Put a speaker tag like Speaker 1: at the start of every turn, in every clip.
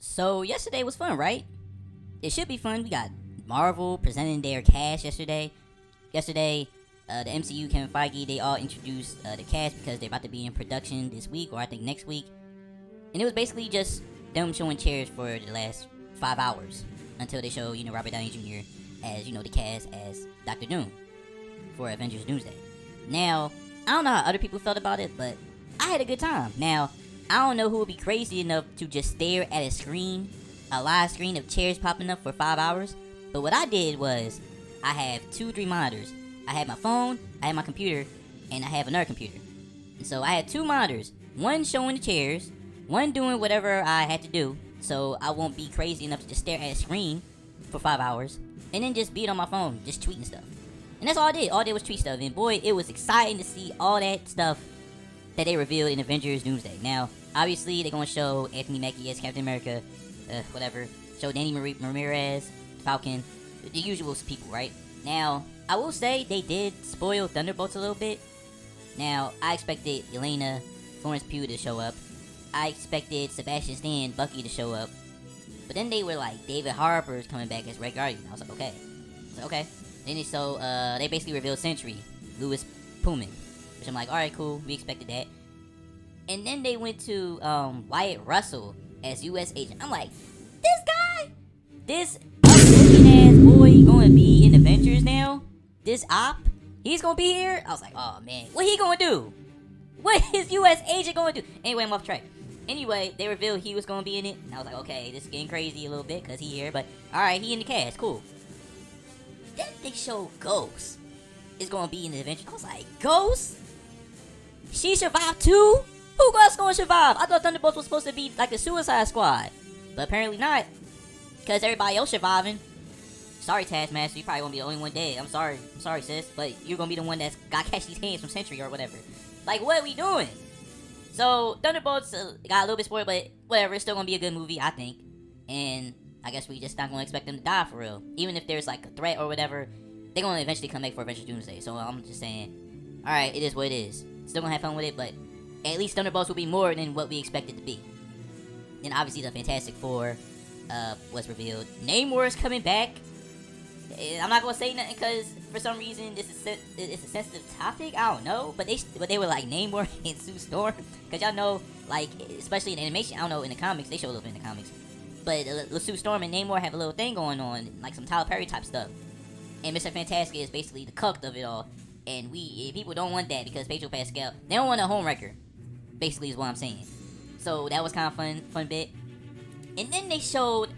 Speaker 1: So yesterday was fun, right? It should be fun. We got Marvel presenting their cast yesterday. The MCU, Kevin Feige, they all introduced the cast because they're about to be in production this week, or I think next week. And it was basically just them showing chairs for the last 5 hours until they show, Robert Downey Jr. as, the cast as Doctor Doom for Avengers Doomsday. Now, I don't know how other people felt about it, but I had a good time. Now, I don't know who would be crazy enough to just stare at a live screen of chairs popping up for 5 hours. But what I did was, I have 3 monitors. I had my phone, I had my computer, and I have another computer. And so I had 2 monitors, one showing the chairs, one doing whatever I had to do, so I won't be crazy enough to just stare at a screen for 5 hours, and then just be it on my phone, just tweeting stuff. And that's all I did. All I did was tweet stuff, and boy, it was exciting to see all that stuff that they revealed in Avengers Doomsday. Now, obviously, they're going to show Anthony Mackie as Captain America, show Danny Ramirez, Falcon, the usual people, right? Now, I will say they did spoil Thunderbolts a little bit. Now, I expected Yelena, Florence Pugh to show up. I expected Sebastian Stan, Bucky to show up. But then they were like, David Harbour's coming back as Red Guardian. I was like, okay. Then they basically revealed Sentry, Louis Pullman. Which I'm like, alright, cool, we expected that. And then they went to Wyatt Russell as U.S. agent. I'm like, this looking ass boy gonna be in Avengers now? This op? He's gonna be here? I was like, oh man, what he gonna do? What is U.S. agent gonna do? Anyway, I'm off track. Anyway, they revealed he was gonna be in it. And I was like, okay, this is getting crazy a little bit because he here. But alright, he in the cast, cool. Then they showed Ghost is gonna be in the Avengers. I was like, Ghost? She survived too? Who else gonna survive? I thought Thunderbolts was supposed to be like the Suicide Squad. But apparently not. Because everybody else surviving. Sorry, Taskmaster, you probably won't be the only one dead. I'm sorry, sis. But you're gonna be the one that's got to catch these hands from Sentry or whatever. Like, what are we doing? So, Thunderbolts got a little bit spoiled, but whatever. It's still gonna be a good movie, I think. And I guess we just not gonna expect them to die for real. Even if there's like a threat or whatever, they're gonna eventually come back for Avengers Doomsday. So, I'm just saying, alright, it is what it is. Still gonna have fun with it, but at least Thunderbolts will be more than what we expected to be. Then, obviously, the Fantastic Four was revealed. Namor is coming back. I'm not gonna say nothing because for some reason it's a sensitive topic. I don't know, but they were like Namor and Sue Storm because y'all know, like, especially in animation. I don't know, in the comics they show a little bit in the comics, but Sue Storm and Namor have a little thing going on, like some Tyler Perry type stuff. And Mr. Fantastic is basically the cuck of it all, and people don't want that because Pedro Pascal, they don't want a homewrecker. Basically, is what I'm saying. So that was kind of fun bit. And then they showed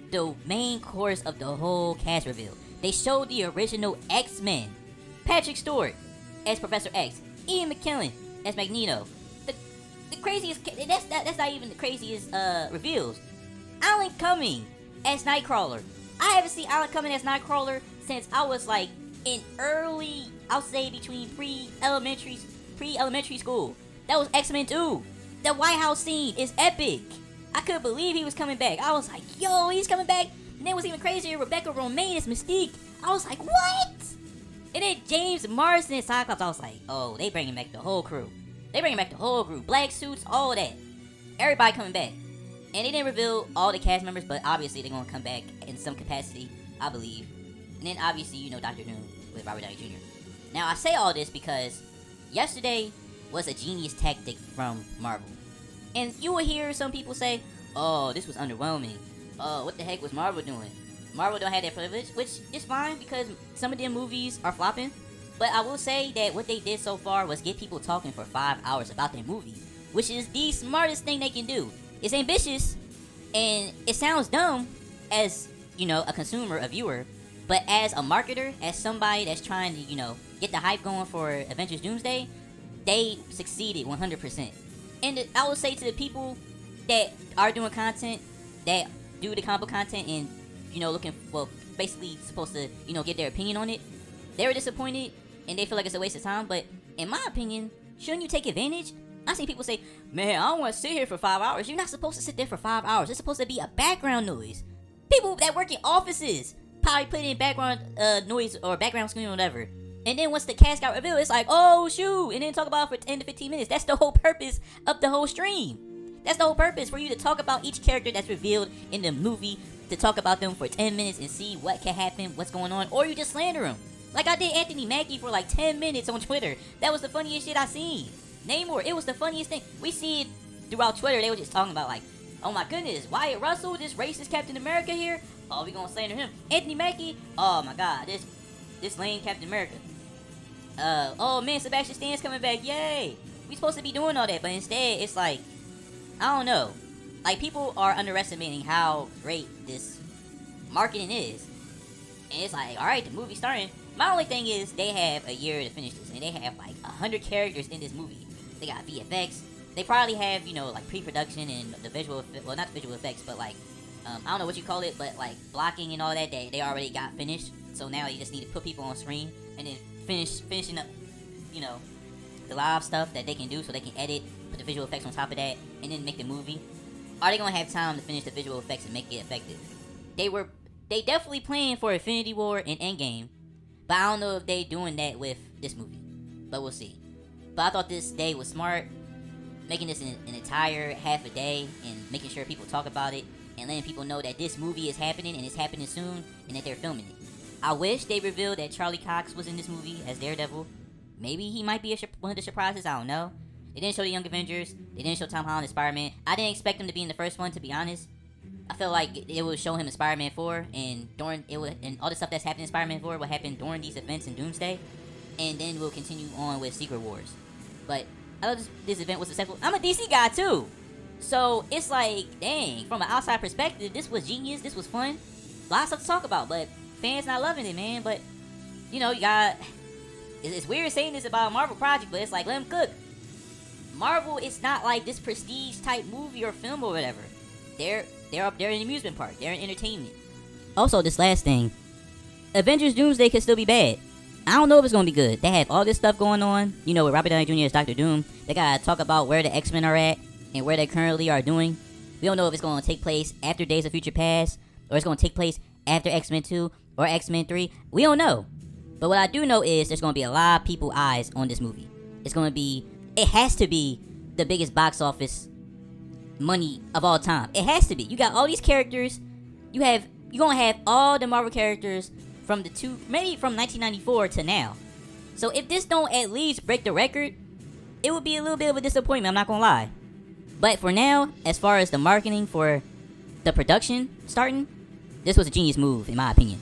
Speaker 1: the main course of the whole cast reveal. They showed the original X-Men. Patrick Stewart as Professor X. Ian McKellen as Magneto. The craziest, that's not even the craziest reveals. Alan Cumming as Nightcrawler. I haven't seen Alan Cumming as Nightcrawler since I was like in early, I'll say between pre-elementary school. That was X-Men 2. The White House scene is epic. I couldn't believe he was coming back. I was like, yo, he's coming back. And then it was even crazier, Rebecca Romijn as Mystique. I was like, what? And then James Marsden as Cyclops. I was like, oh, they bringing back the whole crew. Black suits, all of that. Everybody coming back. And they didn't reveal all the cast members, but obviously they're going to come back in some capacity, I believe. And then obviously, Dr. Doom with Robert Downey Jr. Now, I say all this because yesterday was a genius tactic from Marvel. And you will hear some people say, oh, this was underwhelming. Oh, what the heck was Marvel doing? Marvel don't have that privilege, which is fine because some of them movies are flopping. But I will say that what they did so far was get people talking for 5 hours about their movie, which is the smartest thing they can do. It's ambitious, and it sounds dumb as, a consumer, a viewer. But as a marketer, as somebody that's trying to, get the hype going for Avengers Doomsday, they succeeded 100%. And I will say to the people that are doing content, that do the comic book content and, basically supposed to, give their opinion on it, they were disappointed and they feel like it's a waste of time. But in my opinion, shouldn't you take advantage? I see people say, man, I don't want to sit here for 5 hours. You're not supposed to sit there for 5 hours. It's supposed to be a background noise. People that work in offices probably put in background noise or background screen or whatever. And then once the cast got revealed, it's like, oh shoot, and then talk about it for 10 to 15 minutes. That's the whole purpose of the whole stream. That's the whole purpose, for you to talk about each character that's revealed in the movie, to talk about them for 10 minutes and see what can happen, what's going on, or you just slander them. Like I did Anthony Mackie for like 10 minutes on Twitter. That was the funniest shit I seen. Namor, it was the funniest thing. We see it throughout Twitter. They were just talking about like, oh my goodness, Wyatt Russell, this racist Captain America here. Oh, we gonna slander him. Anthony Mackie, oh my god, this lame Captain America. Oh man, Sebastian Stan's coming back, yay. We supposed to be doing all that, but instead it's like, I don't know. Like, people are underestimating how great this marketing is. And it's like, alright, the movie's starting. My only thing is, they have a year to finish this, and they have like 100 characters in this movie. They got VFX. They probably have, you know, like pre-production and the visual, well, not visual effects, but like, I don't know what you call it, but like blocking and all that, they already got finished. So now you just need to put people on screen and then finishing up, you know, the live stuff that they can do, so they can edit, put the visual effects on top of that, and then make the movie. Are they gonna have time to finish the visual effects and make it effective? They definitely planned for Infinity War and Endgame, but I don't know if they doing that with this movie. But we'll see. But I thought this day was smart, making this an entire half a day and making sure people talk about it and letting people know that this movie is happening and it's happening soon and that they're filming it. I wish they revealed that Charlie Cox was in this movie as Daredevil. Maybe he might be one of the surprises, I don't know. They didn't show the Young Avengers. They didn't show Tom Holland as Spider-Man. I didn't expect him to be in the first one, to be honest. I felt like it would show him in Spider-Man 4, and and all the stuff that's happening in Spider-Man 4 would happen during these events in Doomsday, and then we'll continue on with Secret Wars. But I thought this event was successful. I'm a DC guy too, so it's like, dang, from an outside perspective, this was genius. This was fun. Lots of stuff to talk about, but fans not loving it, man. But you know, you got. It's weird saying this about a Marvel project, but it's like, let them cook. Marvel, it's not like this prestige type movie or film or whatever. They're an amusement park. They're an entertainment. Also, this last thing, Avengers Doomsday could still be bad. I don't know if it's gonna be good. They have all this stuff going on. You know, with Robert Downey Jr. as Dr. Doom. They gotta talk about where the X-Men are at and where they currently are doing. We don't know if it's gonna take place after Days of Future Past, or it's gonna take place after X-Men 2 or X-Men 3. We don't know. But what I do know is there's gonna be a lot of people's eyes on this movie. It has to be the biggest box office money of all time. It has to be. You got all these characters. You're gonna have all the Marvel characters from maybe from 1994 to now. So if this don't at least break the record, it would be a little bit of a disappointment, I'm not gonna lie. But for now, as far as the marketing for the production starting, this was a genius move in my opinion.